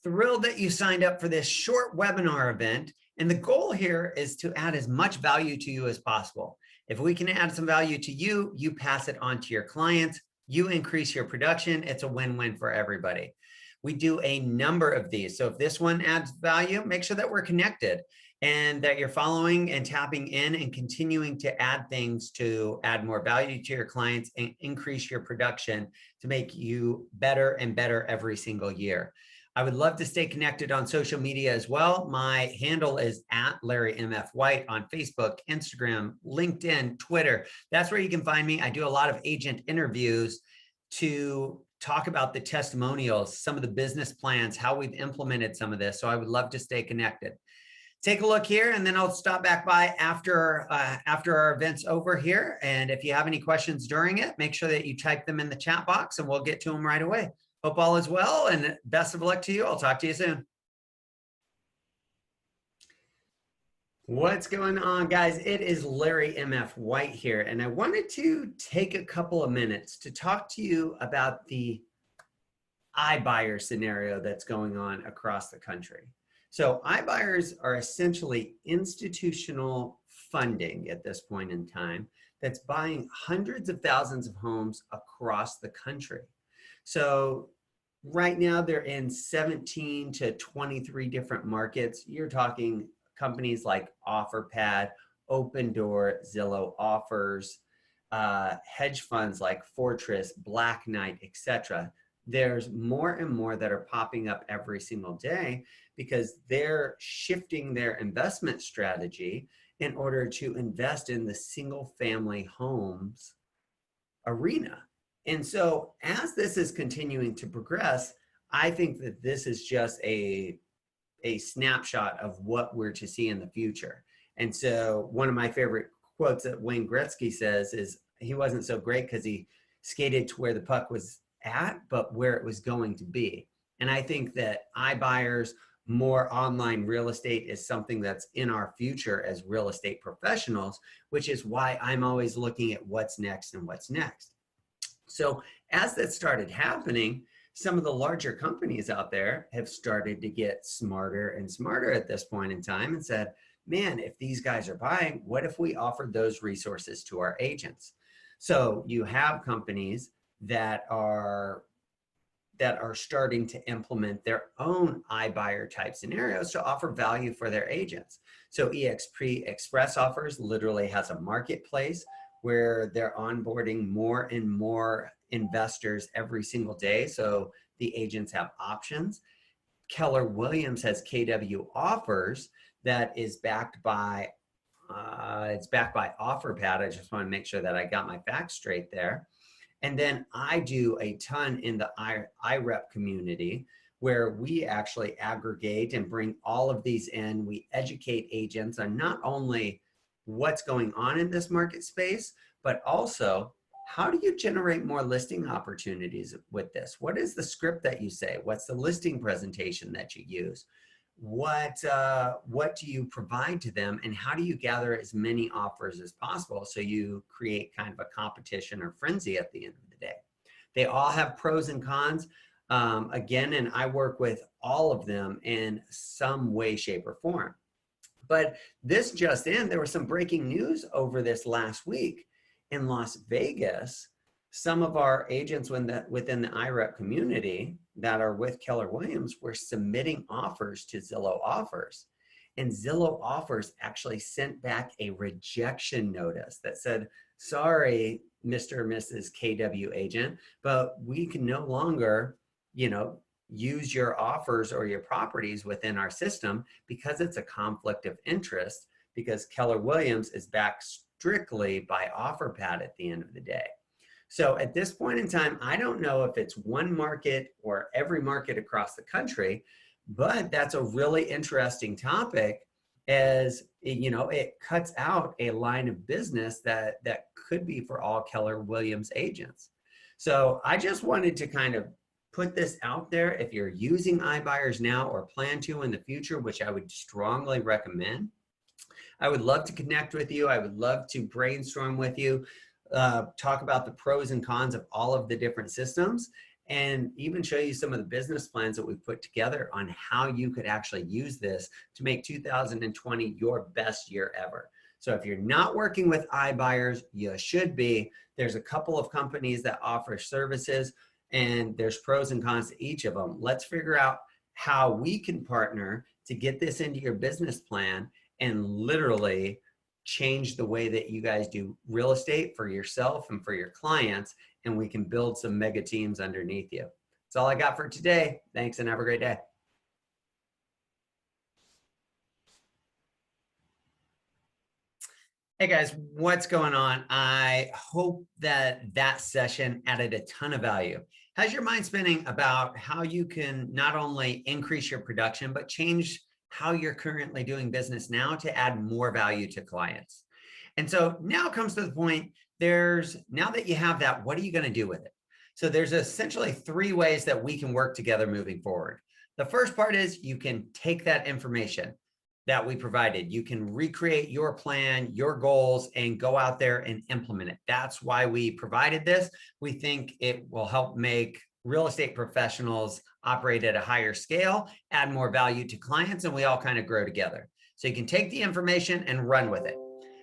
Thrilled that you signed up for this short webinar event. And the goal here is to add as much value to you as possible. If we can add some value to you, you pass it on to your clients, you increase your production. It's a win-win for everybody. We do a number of these. So if this one adds value, make sure that we're connected and that you're following and tapping in and continuing to add things to add more value to your clients and increase your production to make you better and better every single year. I would love to stay connected on social media as well. My handle is @LarryMFWhite on Facebook, Instagram, LinkedIn, Twitter. That's where you can find me. I do a lot of agent interviews to talk about the testimonials, some of the business plans, how we've implemented some of this. So I would love to stay connected. Take a look here, and then I'll stop back by after our event's over here. And if you have any questions during it, make sure that you type them in the chat box and we'll get to them right away. Hope all is well and best of luck to you. I'll talk to you soon. What's going on, guys? It is Larry MF White here, and I wanted to take a couple of minutes to talk to you about the iBuyer scenario that's going on across the country. So iBuyers are essentially institutional funding at this point in time that's buying hundreds of thousands of homes across the country. So right now they're in 17 to 23 different markets. You're talking companies like OfferPad, Opendoor, Zillow Offers, hedge funds like Fortress, Black Knight, etc. There's more and more that are popping up every single day because they're shifting their investment strategy in order to invest in the single family homes arena. And so as this is continuing to progress, I think that this is just a snapshot of what we're to see in the future. And so one of my favorite quotes that Wayne Gretzky says is he wasn't so great because he skated to where the puck was at, but where it was going to be. And I think that iBuyers, more online real estate is something that's in our future as real estate professionals, which is why I'm always looking at what's next and what's next. So as that started happening, some of the larger companies out there have started to get smarter and smarter at this point in time and said, man, if these guys are buying, what if we offered those resources to our agents? So you have companies that are starting to implement their own iBuyer type scenarios to offer value for their agents. So eXp Express Offers literally has a marketplace where they're onboarding more and more investors every single day. So the agents have options. Keller Williams has KW Offers that is backed by, OfferPad. I just want to make sure that I got my facts straight there. And then I do a ton in the IREP community where we actually aggregate and bring all of these in. We educate agents on not only what's going on in this market space, but also how do you generate more listing opportunities with this? What is the script that you say? What's the listing presentation that you use? What do you provide to them, and how do you gather as many offers as possible so you create kind of a competition or frenzy at the end of the day? They all have pros and cons. Again, and I work with all of them in some way, shape, or form. But this just in, there was some breaking news over this last week in Las Vegas. Some of our agents within the IREP community that are with Keller Williams were submitting offers to Zillow Offers. And Zillow Offers actually sent back a rejection notice that said, sorry, Mr. or Mrs. KW agent, but we can no longer, use your offers or your properties within our system because it's a conflict of interest, because Keller Williams is backed strictly by OfferPad at the end of the day. So at this point in time, I don't know if it's one market or every market across the country, but that's a really interesting topic, as it cuts out a line of business that could be for all Keller Williams agents. So I just wanted to kind of put this out there. If you're using iBuyers now or plan to in the future, which I would strongly recommend, I would love to connect with you. I would love to brainstorm with you, talk about the pros and cons of all of the different systems, and even show you some of the business plans that we've put together on how you could actually use this to make 2020 your best year ever. So if you're not working with iBuyers, you should be. There's a couple of companies that offer services, and there's pros and cons to each of them. Let's figure out how we can partner to get this into your business plan and literally change the way that you guys do real estate for yourself and for your clients, and we can build some mega teams underneath you. That's all I got for today. Thanks and have a great day. Hey guys, what's going on? I hope that session added a ton of value. How's your mind spinning about how you can not only increase your production, but change how you're currently doing business now to add more value to clients? And so now comes to the point, now that you have that, what are you going to do with it? So there's essentially 3 ways that we can work together moving forward. The first part is you can take that information that we provided. You can recreate your plan, your goals, and go out there and implement it. That's why we provided this. We think it will help make real estate professionals operate at a higher scale, add more value to clients, and we all kind of grow together. So you can take the information and run with it.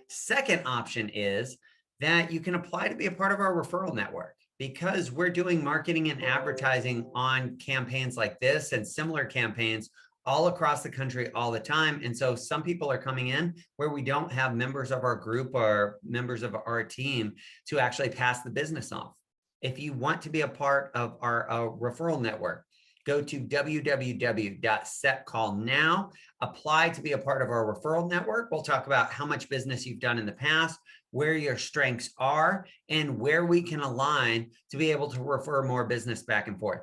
Second option is that you can apply to be a part of our referral network, because we're doing marketing and advertising on campaigns like this and similar campaigns all across the country all the time. And so some people are coming in where we don't have members of our group or members of our team to actually pass the business off. If you want to be a part of our referral network, go to www.setcallnow, apply to be a part of our referral network. We'll talk about how much business you've done in the past, where your strengths are, and where we can align to be able to refer more business back and forth.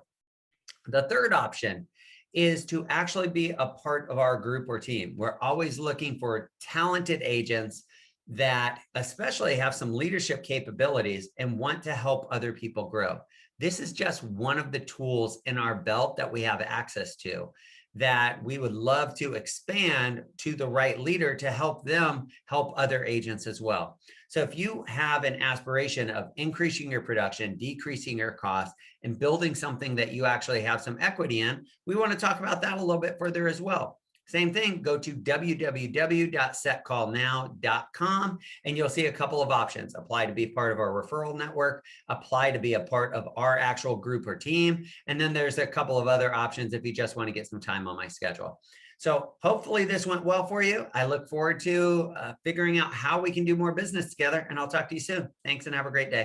The third option is to actually be a part of our group or team. We're always looking for talented agents that especially have some leadership capabilities and want to help other people grow. This is just one of the tools in our belt that we have access to, that we would love to expand to the right leader to help them help other agents as well. So if you have an aspiration of increasing your production, decreasing your costs, and building something that you actually have some equity in, we want to talk about that a little bit further as well. Same thing, go to www.setcallnow.com and you'll see a couple of options. Apply to be part of our referral network, apply to be a part of our actual group or team, and then there's a couple of other options if you just want to get some time on my schedule. So hopefully this went well for you. I look forward to figuring out how we can do more business together, and I'll talk to you soon. Thanks and have a great day.